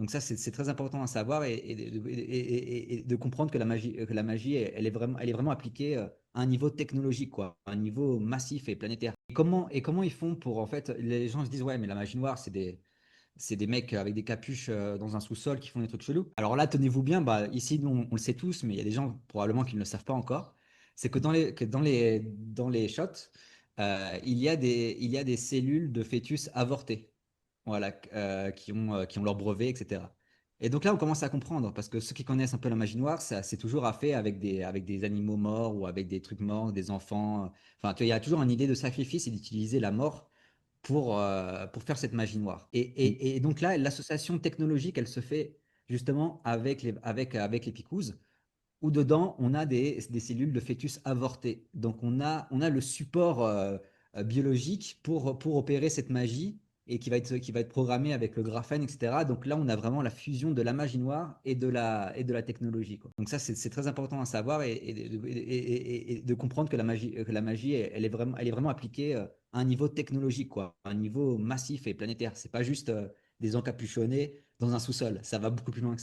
Donc ça, c'est très important à savoir et de comprendre que la magie, elle est vraiment appliquée à un niveau technologique, quoi, à un niveau massif et planétaire. Et comment ils font pour, en fait, les gens se disent, ouais, mais la magie noire, c'est des mecs avec des capuches dans un sous-sol qui font des trucs chelous. Alors là, tenez-vous bien, bah, ici, nous, on le sait tous, mais il y a des gens probablement qui ne le savent pas encore. C'est que dans les shots, il y a des cellules de fœtus avortés, voilà, qui ont leur brevet, etc. Et donc là, on commence à comprendre, parce que ceux qui connaissent un peu la magie noire, ça, c'est toujours à fait avec des animaux morts ou avec des trucs morts, des enfants. Enfin, tu vois, il y a toujours une idée de sacrifice et d'utiliser la mort pour faire cette magie noire. Et donc là, l'association technologique, elle se fait justement avec les picouses, où dedans, on a des cellules de fœtus avortés. Donc on a le support biologique pour opérer cette magie et qui va être programmé avec le graphène, etc. Donc là, on a vraiment la fusion de la magie noire et de la technologie, quoi. Donc ça, c'est très important à savoir et de comprendre que la magie elle est vraiment appliquée à un niveau technologique, quoi, à un niveau massif et planétaire. C'est pas juste des encapuchonnés dans un sous-sol. Ça va beaucoup plus loin que ça.